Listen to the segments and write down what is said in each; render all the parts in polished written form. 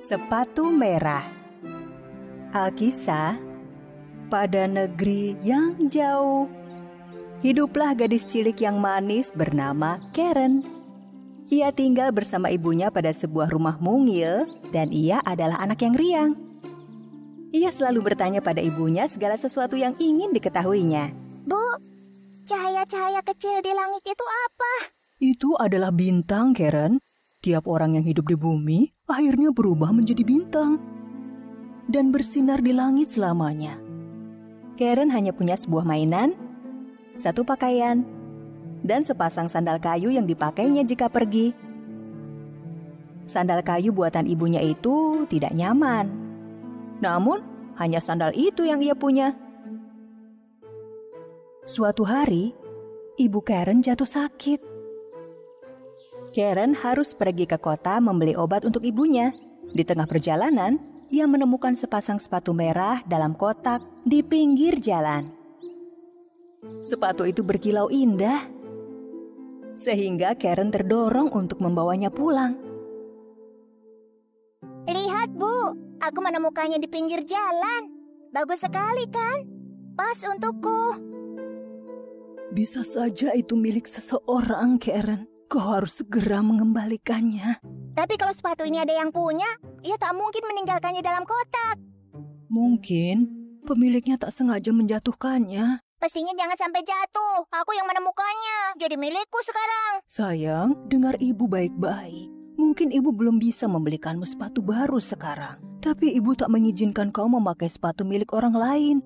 Sepatu merah. Alkisah, pada negeri yang jauh, hiduplah gadis cilik yang manis bernama Karen. Ia tinggal bersama ibunya pada sebuah rumah mungil dan ia adalah anak yang riang. Ia selalu bertanya pada ibunya segala sesuatu yang ingin diketahuinya. Bu, cahaya-cahaya kecil di langit itu apa? Itu adalah bintang, Karen. Tiap orang yang hidup di bumi akhirnya berubah menjadi bintang dan bersinar di langit selamanya. Karen hanya punya sebuah mainan, satu pakaian, dan sepasang sandal kayu yang dipakainya jika pergi. Sandal kayu buatan ibunya itu tidak nyaman. Namun, hanya sandal itu yang ia punya. Suatu hari, ibu Karen jatuh sakit. Karen harus pergi ke kota membeli obat untuk ibunya. Di tengah perjalanan, ia menemukan sepasang sepatu merah dalam kotak di pinggir jalan. Sepatu itu berkilau indah, sehingga Karen terdorong untuk membawanya pulang. Lihat, Bu, aku menemukannya di pinggir jalan. Bagus sekali, kan? Pas untukku. Bisa saja itu milik seseorang, Karen. Kau harus segera mengembalikannya. Tapi kalau sepatu ini ada yang punya, ia tak mungkin meninggalkannya dalam kotak. Mungkin pemiliknya tak sengaja menjatuhkannya. Pastinya jangan sampai jatuh. Aku yang menemukannya. Jadi milikku sekarang. Sayang, dengar ibu baik-baik. Mungkin ibu belum bisa membelikanmu sepatu baru sekarang. Tapi ibu tak mengizinkan kau memakai sepatu milik orang lain.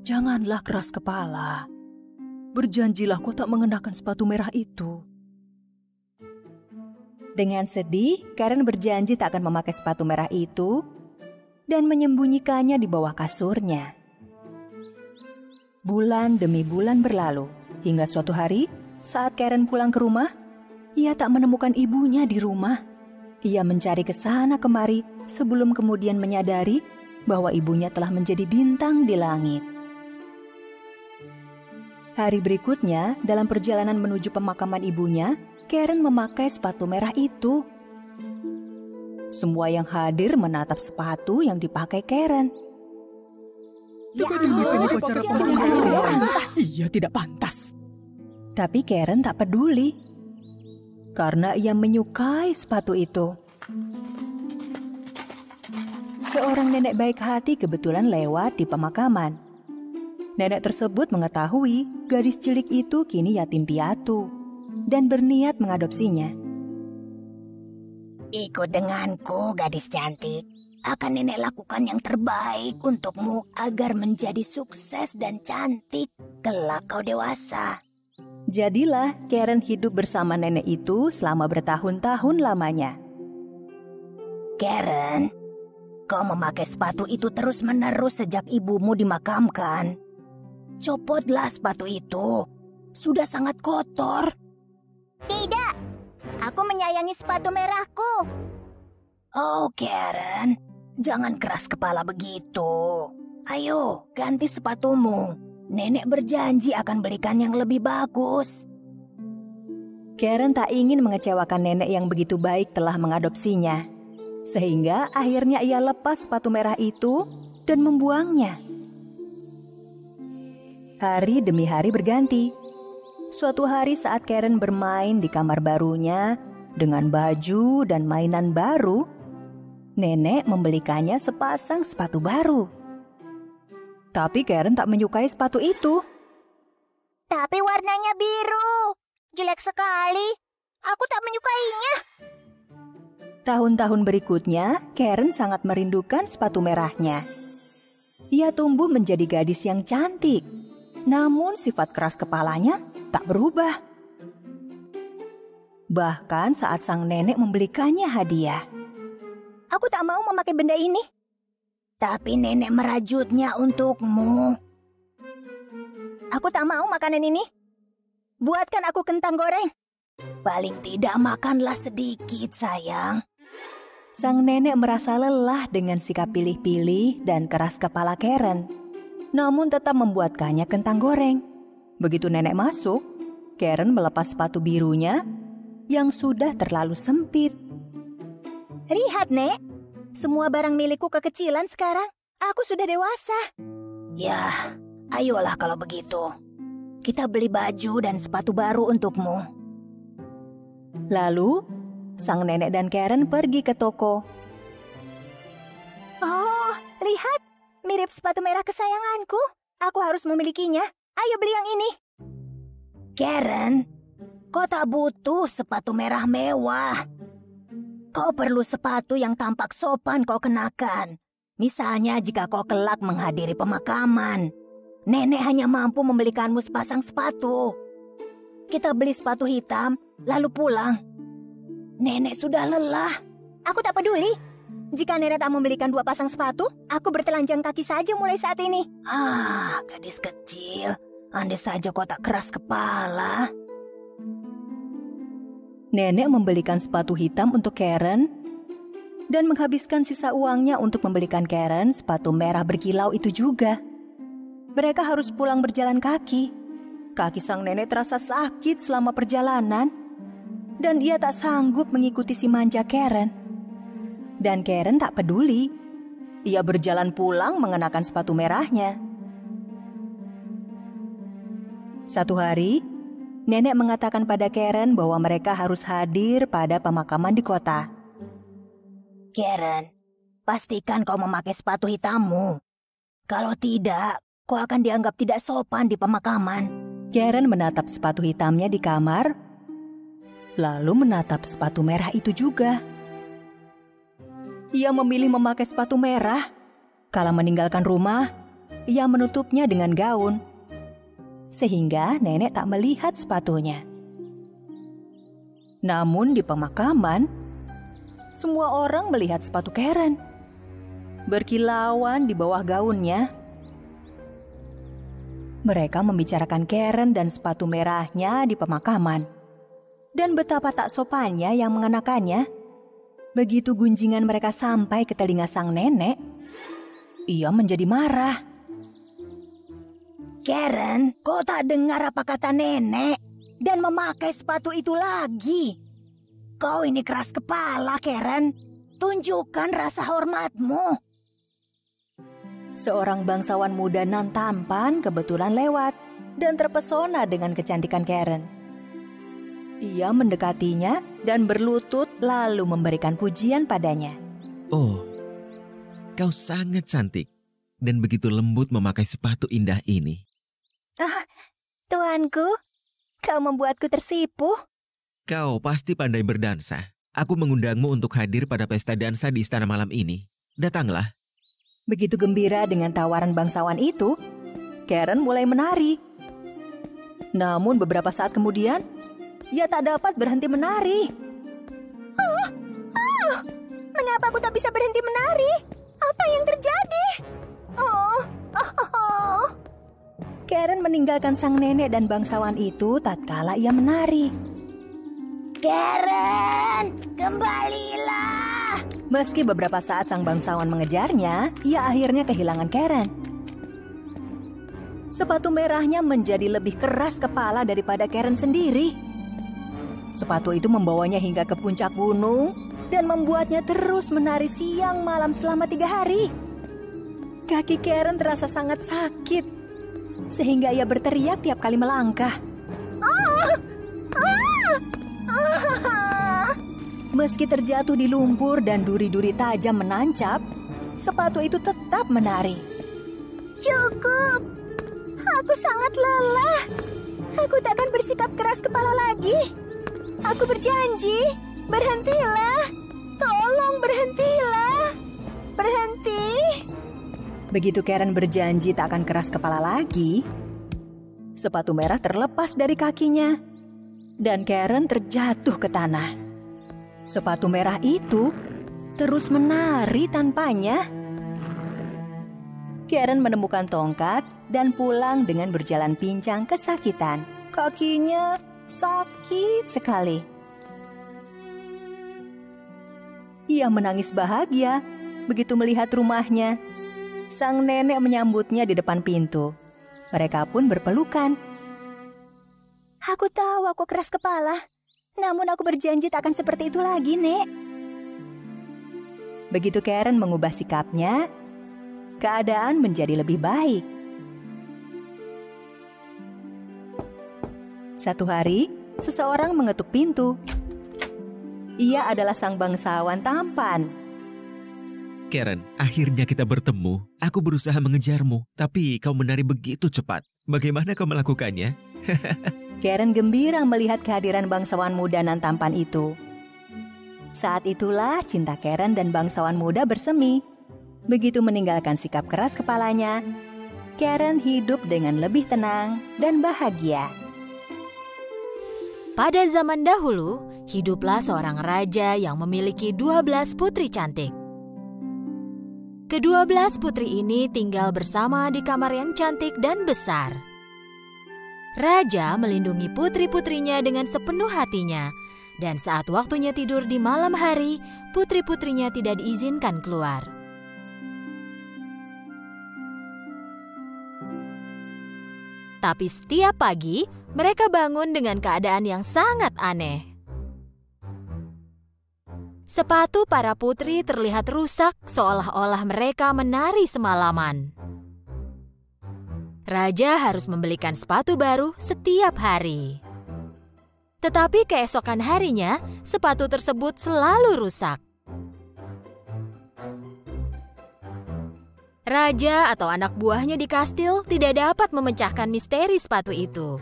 Janganlah keras kepala. Berjanjilah kau tak mengenakan sepatu merah itu. Dengan sedih, Karen berjanji tak akan memakai sepatu merah itu dan menyembunyikannya di bawah kasurnya. Bulan demi bulan berlalu, hingga suatu hari saat Karen pulang ke rumah, ia tak menemukan ibunya di rumah. Ia mencari ke sana kemari sebelum kemudian menyadari bahwa ibunya telah menjadi bintang di langit. Hari berikutnya, dalam perjalanan menuju pemakaman ibunya, Karen memakai sepatu merah itu. Semua yang hadir menatap sepatu yang dipakai Karen. Iya, tidak pantas. Tapi Karen tak peduli, karena ia menyukai sepatu itu. Seorang nenek baik hati kebetulan lewat di pemakaman. Nenek tersebut mengetahui gadis cilik itu kini yatim piatu dan berniat mengadopsinya. Ikut denganku, gadis cantik. Akan nenek lakukan yang terbaik untukmu agar menjadi sukses dan cantik kelak kau dewasa. Jadilah Karen hidup bersama nenek itu selama bertahun-tahun lamanya. Karen, kau memakai sepatu itu terus-menerus sejak ibumu dimakamkan. Copotlah sepatu itu. Sudah sangat kotor. Tidak, aku menyayangi sepatu merahku. Oh, Karen, jangan keras kepala begitu. Ayo, ganti sepatumu. Nenek berjanji akan belikan yang lebih bagus. Karen tak ingin mengecewakan nenek yang begitu baik telah mengadopsinya. Sehingga akhirnya ia lepas sepatu merah itu dan membuangnya. Hari demi hari berganti. Suatu hari saat Karen bermain di kamar barunya dengan baju dan mainan baru, nenek membelikannya sepasang sepatu baru. Tapi Karen tak menyukai sepatu itu. Tapi warnanya biru. Jelek sekali. Aku tak menyukainya. Tahun-tahun berikutnya, Karen sangat merindukan sepatu merahnya. Ia tumbuh menjadi gadis yang cantik. Namun sifat keras kepalanya tak berubah. Bahkan saat sang nenek membelikannya hadiah. Aku tak mau memakai benda ini. Tapi nenek merajutnya untukmu. Aku tak mau makanan ini. Buatkan aku kentang goreng. Paling tidak makanlah sedikit, sayang. Sang nenek merasa lelah dengan sikap pilih-pilih dan keras kepala Karen. Namun tetap membuatkannya kentang goreng. Begitu nenek masuk, Karen melepas sepatu birunya yang sudah terlalu sempit. Lihat, Nek. Semua barang milikku kekecilan sekarang. Aku sudah dewasa. Ya, ayolah kalau begitu. Kita beli baju dan sepatu baru untukmu. Lalu, sang nenek dan Karen pergi ke toko. Oh, lihat. Mirip sepatu merah kesayanganku. Aku harus memilikinya. Ayo beli yang ini. Karen, kau tak butuh sepatu merah mewah. Kau perlu sepatu yang tampak sopan kau kenakan. Misalnya jika kau kelak menghadiri pemakaman. Nenek hanya mampu membelikanmu sepasang sepatu. Kita beli sepatu hitam, lalu pulang. Nenek sudah lelah. Aku tak peduli. Jika nenek tak membelikan 2 pasang sepatu, aku bertelanjang kaki saja mulai saat ini. Gadis kecil. Andai saja kau tak keras kepala. Nenek membelikan sepatu hitam untuk Karen dan menghabiskan sisa uangnya untuk membelikan Karen sepatu merah berkilau itu juga. Mereka harus pulang berjalan kaki. Kaki sang nenek terasa sakit selama perjalanan dan ia tak sanggup mengikuti si manja Karen. Dan Karen tak peduli. Ia berjalan pulang mengenakan sepatu merahnya. Satu hari, nenek mengatakan pada Karen bahwa mereka harus hadir pada pemakaman di kota. Karen, pastikan kau memakai sepatu hitammu. Kalau tidak, kau akan dianggap tidak sopan di pemakaman. Karen menatap sepatu hitamnya di kamar, lalu menatap sepatu merah itu juga. Ia memilih memakai sepatu merah. Kala meninggalkan rumah, ia menutupnya dengan gaun. Sehingga nenek tak melihat sepatunya. Namun di pemakaman, semua orang melihat sepatu Karen. Berkilauan di bawah gaunnya. Mereka membicarakan Karen dan sepatu merahnya di pemakaman. Dan betapa tak sopannya yang mengenakannya. Begitu gunjingan mereka sampai ke telinga sang nenek, ia menjadi marah. Karen, kau tak dengar apa kata nenek dan memakai sepatu itu lagi. Kau ini keras kepala, Karen. Tunjukkan rasa hormatmu. Seorang bangsawan muda nan tampan kebetulan lewat dan terpesona dengan kecantikan Karen. Ia mendekatinya dan berlutut lalu memberikan pujian padanya. Oh, kau sangat cantik dan begitu lembut memakai sepatu indah ini. Tuanku, kau membuatku tersipu. Kau pasti pandai berdansa. Aku mengundangmu untuk hadir pada pesta dansa di istana malam ini. Datanglah. Begitu gembira dengan tawaran bangsawan itu, Karen mulai menari. Namun beberapa saat kemudian, ia tak dapat berhenti menari. Mengapa aku tak bisa berhenti menari? Apa yang terjadi? Karen meninggalkan sang nenek dan bangsawan itu tatkala ia menari. Karen, kembalilah. Meski beberapa saat sang bangsawan mengejarnya, ia akhirnya kehilangan Karen. Sepatu merahnya menjadi lebih keras kepala daripada Karen sendiri. Sepatu itu membawanya hingga ke puncak gunung dan membuatnya terus menari siang malam selama 3 hari. Kaki Karen terasa sangat sakit, sehingga ia berteriak tiap kali melangkah. Meski terjatuh di lumpur dan duri-duri tajam menancap, sepatu itu tetap menari. Cukup. Aku sangat lelah. Aku tak akan bersikap keras kepala lagi. Aku berjanji. Berhentilah. Tolong berhentilah. Berhenti. Begitu Karen berjanji tak akan keras kepala lagi, sepatu merah terlepas dari kakinya dan Karen terjatuh ke tanah. Sepatu merah itu terus menari tanpanya. Karen menemukan tongkat dan pulang dengan berjalan pincang kesakitan. Kakinya sakit sekali. Ia menangis bahagia begitu melihat rumahnya. Sang nenek menyambutnya di depan pintu. Mereka pun berpelukan. Aku tahu aku keras kepala. Namun aku berjanji tak akan seperti itu lagi, Nek. Begitu Karen mengubah sikapnya, keadaan menjadi lebih baik. Satu hari, seseorang mengetuk pintu. Ia adalah sang bangsawan tampan. Karen, akhirnya kita bertemu. Aku berusaha mengejarmu, tapi kau menari begitu cepat. Bagaimana kau melakukannya? Karen gembira melihat kehadiran bangsawan muda nan tampan itu. Saat itulah cinta Karen dan bangsawan muda bersemi. Begitu meninggalkan sikap keras kepalanya, Karen hidup dengan lebih tenang dan bahagia. Pada zaman dahulu, hiduplah seorang raja yang memiliki 12 putri cantik. Ke-12 putri ini tinggal bersama di kamar yang cantik dan besar. Raja melindungi putri-putrinya dengan sepenuh hatinya, dan saat waktunya tidur di malam hari, putri-putrinya tidak diizinkan keluar. Tapi setiap pagi, mereka bangun dengan keadaan yang sangat aneh. Sepatu para putri terlihat rusak seolah-olah mereka menari semalaman. Raja harus membelikan sepatu baru setiap hari. Tetapi keesokan harinya, sepatu tersebut selalu rusak. Raja atau anak buahnya di kastil tidak dapat memecahkan misteri sepatu itu.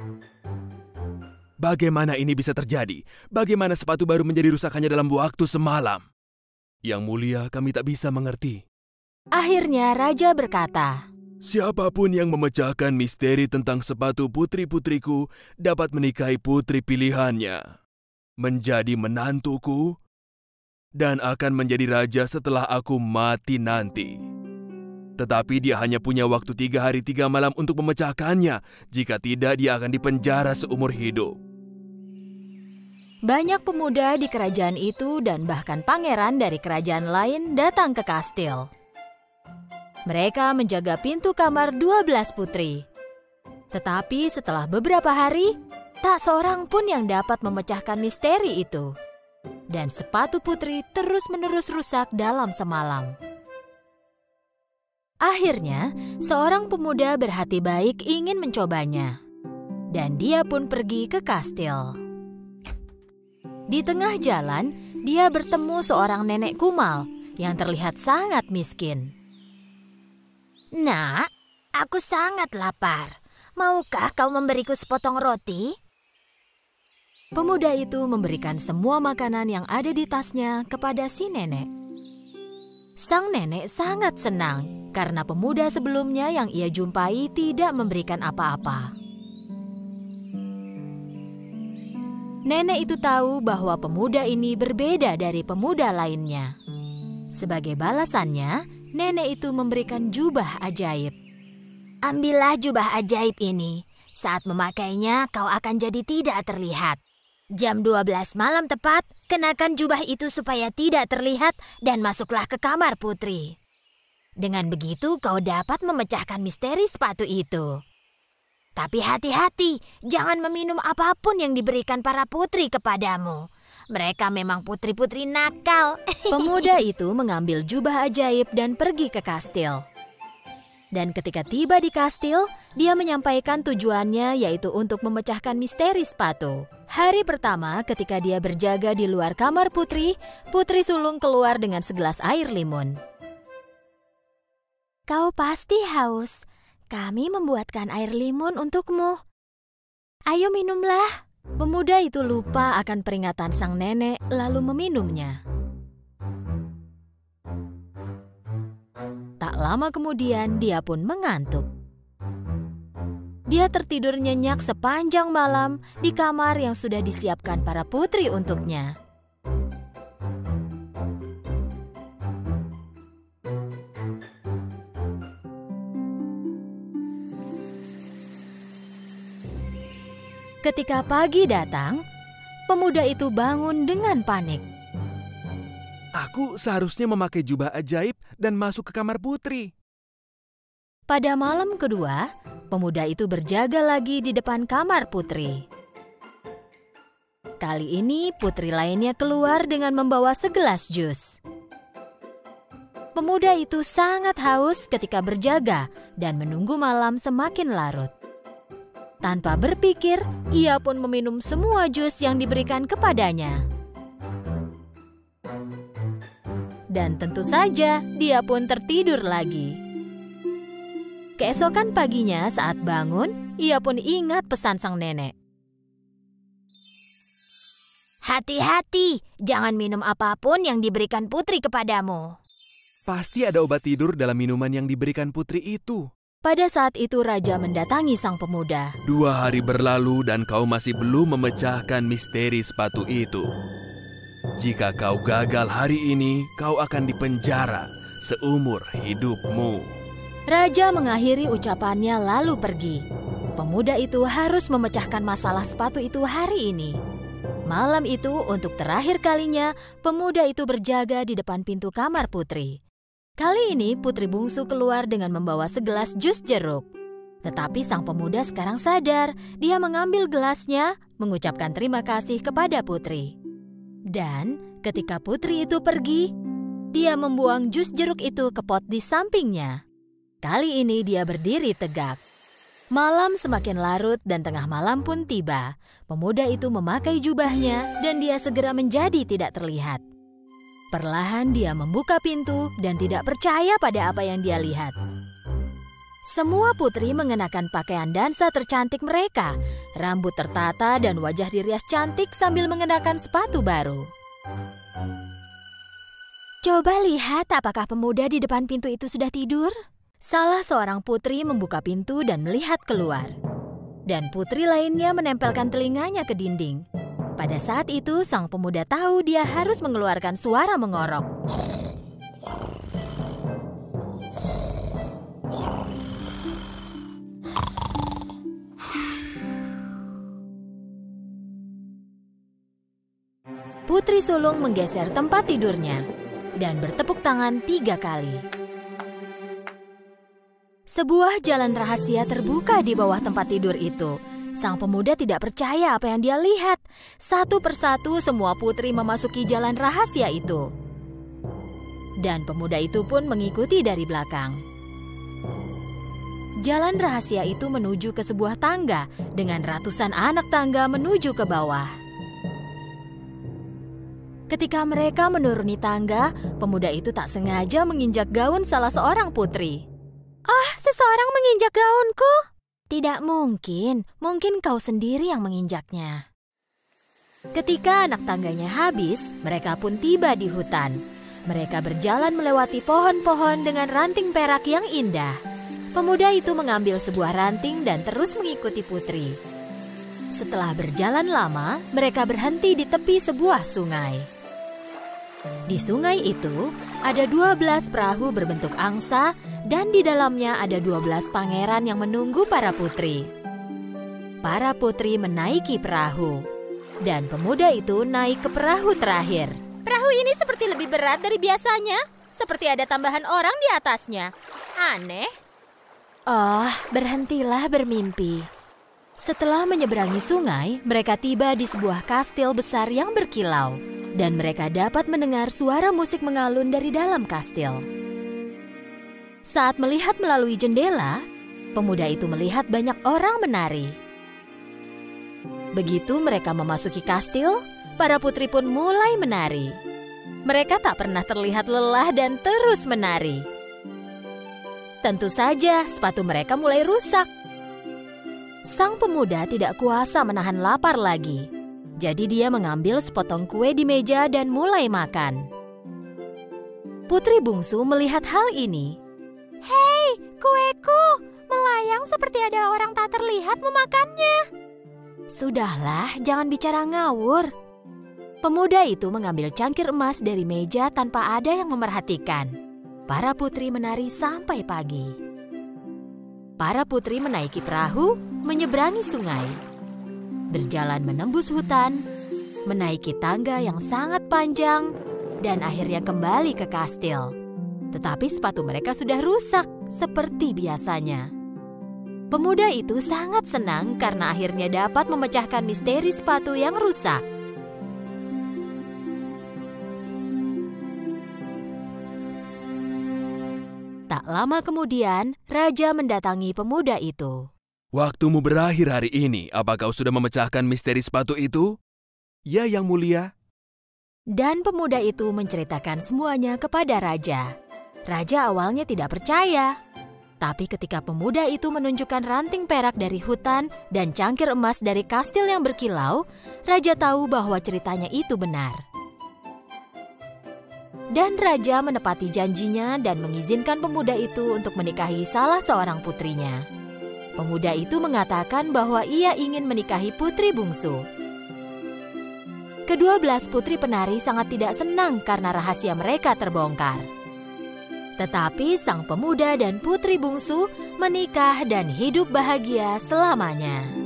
Bagaimana ini bisa terjadi? Bagaimana sepatu baru menjadi rusak hanya dalam waktu semalam? Yang mulia, kami tak bisa mengerti. Akhirnya raja berkata, Siapapun yang memecahkan misteri tentang sepatu putri-putriku dapat menikahi putri pilihannya, menjadi menantuku, dan akan menjadi raja setelah aku mati nanti. Tetapi dia hanya punya waktu 3 hari 3 malam untuk memecahkannya. Jika tidak, dia akan dipenjara seumur hidup. Banyak pemuda di kerajaan itu dan bahkan pangeran dari kerajaan lain datang ke kastil. Mereka menjaga pintu kamar 12 putri. Tetapi setelah beberapa hari, tak seorang pun yang dapat memecahkan misteri itu. Dan sepatu putri terus-menerus rusak dalam semalam. Akhirnya, seorang pemuda berhati baik ingin mencobanya. Dan dia pun pergi ke kastil. Di tengah jalan, dia bertemu seorang nenek kumal yang terlihat sangat miskin. Nak, aku sangat lapar. Maukah kau memberiku sepotong roti? Pemuda itu memberikan semua makanan yang ada di tasnya kepada si nenek. Sang nenek sangat senang karena pemuda sebelumnya yang ia jumpai tidak memberikan apa-apa. Nenek itu tahu bahwa pemuda ini berbeda dari pemuda lainnya. Sebagai balasannya, nenek itu memberikan jubah ajaib. Ambillah jubah ajaib ini. Saat memakainya, kau akan jadi tidak terlihat. Jam 12 malam tepat, kenakan jubah itu supaya tidak terlihat dan masuklah ke kamar putri. Dengan begitu, kau dapat memecahkan misteri sepatu itu. Tapi hati-hati, jangan meminum apapun yang diberikan para putri kepadamu. Mereka memang putri-putri nakal. Pemuda itu mengambil jubah ajaib dan pergi ke kastil. Dan ketika tiba di kastil, dia menyampaikan tujuannya yaitu untuk memecahkan misteri sepatu. Hari pertama ketika dia berjaga di luar kamar putri, putri sulung keluar dengan segelas air limun. Kau pasti haus. Kami membuatkan air limun untukmu. Ayo minumlah. Pemuda itu lupa akan peringatan sang nenek lalu meminumnya. Tak lama kemudian dia pun mengantuk. Dia tertidur nyenyak sepanjang malam di kamar yang sudah disiapkan para putri untuknya. Ketika pagi datang, pemuda itu bangun dengan panik. Aku seharusnya memakai jubah ajaib dan masuk ke kamar putri. Pada malam kedua, pemuda itu berjaga lagi di depan kamar putri. Kali ini putri lainnya keluar dengan membawa segelas jus. Pemuda itu sangat haus ketika berjaga dan menunggu malam semakin larut. Tanpa berpikir, ia pun meminum semua jus yang diberikan kepadanya. Dan tentu saja, dia pun tertidur lagi. Keesokan paginya saat bangun, ia pun ingat pesan sang nenek. Hati-hati, jangan minum apapun yang diberikan putri kepadamu. Pasti ada obat tidur dalam minuman yang diberikan putri itu. Pada saat itu raja mendatangi sang pemuda. 2 hari berlalu dan kau masih belum memecahkan misteri sepatu itu. Jika kau gagal hari ini, kau akan dipenjara seumur hidupmu. Raja mengakhiri ucapannya lalu pergi. Pemuda itu harus memecahkan masalah sepatu itu hari ini. Malam itu untuk terakhir kalinya, pemuda itu berjaga di depan pintu kamar putri. Kali ini putri bungsu keluar dengan membawa segelas jus jeruk. Tetapi sang pemuda sekarang sadar, dia mengambil gelasnya, mengucapkan terima kasih kepada putri. Dan ketika putri itu pergi, dia membuang jus jeruk itu ke pot di sampingnya. Kali ini dia berdiri tegak. Malam semakin larut dan tengah malam pun tiba. Pemuda itu memakai jubahnya dan dia segera menjadi tidak terlihat. Perlahan dia membuka pintu dan tidak percaya pada apa yang dia lihat. Semua putri mengenakan pakaian dansa tercantik mereka. Rambut tertata dan wajah dirias cantik sambil mengenakan sepatu baru. Coba lihat apakah pemuda di depan pintu itu sudah tidur? Salah seorang putri membuka pintu dan melihat keluar. Dan putri lainnya menempelkan telinganya ke dinding. Pada saat itu, sang pemuda tahu dia harus mengeluarkan suara mengorok. Putri sulung menggeser tempat tidurnya dan bertepuk tangan 3 kali. Sebuah jalan rahasia terbuka di bawah tempat tidur itu. Sang pemuda tidak percaya apa yang dia lihat. Satu persatu semua putri memasuki jalan rahasia itu. Dan pemuda itu pun mengikuti dari belakang. Jalan rahasia itu menuju ke sebuah tangga dengan ratusan anak tangga menuju ke bawah. Ketika mereka menuruni tangga, pemuda itu tak sengaja menginjak gaun salah seorang putri. "Ah, seseorang menginjak gaunku." "Tidak mungkin, mungkin kau sendiri yang menginjaknya." Ketika anak tangganya habis, mereka pun tiba di hutan. Mereka berjalan melewati pohon-pohon dengan ranting perak yang indah. Pemuda itu mengambil sebuah ranting dan terus mengikuti putri. Setelah berjalan lama, mereka berhenti di tepi sebuah sungai. Di sungai itu, ada 12 perahu berbentuk angsa dan di dalamnya ada 12 pangeran yang menunggu para putri. Para putri menaiki perahu dan pemuda itu naik ke perahu terakhir. "Perahu ini seperti lebih berat dari biasanya, seperti ada tambahan orang di atasnya. Aneh." "Oh, berhentilah bermimpi." Setelah menyeberangi sungai, mereka tiba di sebuah kastil besar yang berkilau. Dan mereka dapat mendengar suara musik mengalun dari dalam kastil. Saat melihat melalui jendela, pemuda itu melihat banyak orang menari. Begitu mereka memasuki kastil, para putri pun mulai menari. Mereka tak pernah terlihat lelah dan terus menari. Tentu saja sepatu mereka mulai rusak. Sang pemuda tidak kuasa menahan lapar lagi. Jadi dia mengambil sepotong kue di meja dan mulai makan. Putri bungsu melihat hal ini. "Hei, kueku! Melayang seperti ada orang tak terlihat memakannya." "Sudahlah, jangan bicara ngawur." Pemuda itu mengambil cangkir emas dari meja tanpa ada yang memerhatikan. Para putri menari sampai pagi. Para putri menaiki perahu, menyeberangi sungai. Berjalan menembus hutan, menaiki tangga yang sangat panjang, dan akhirnya kembali ke kastil. Tetapi sepatu mereka sudah rusak seperti biasanya. Pemuda itu sangat senang karena akhirnya dapat memecahkan misteri sepatu yang rusak. Tak lama kemudian, raja mendatangi pemuda itu. Waktumu berakhir hari ini. Apa kau sudah memecahkan misteri sepatu itu? Ya, Yang Mulia. Dan pemuda itu menceritakan semuanya kepada raja. Raja awalnya tidak percaya. Tapi ketika pemuda itu menunjukkan ranting perak dari hutan dan cangkir emas dari kastil yang berkilau, raja tahu bahwa ceritanya itu benar. Dan raja menepati janjinya dan mengizinkan pemuda itu untuk menikahi salah seorang putrinya. Pemuda itu mengatakan bahwa ia ingin menikahi putri bungsu. Kedua-belas putri penari sangat tidak senang karena rahasia mereka terbongkar. Tetapi sang pemuda dan putri bungsu menikah dan hidup bahagia selamanya.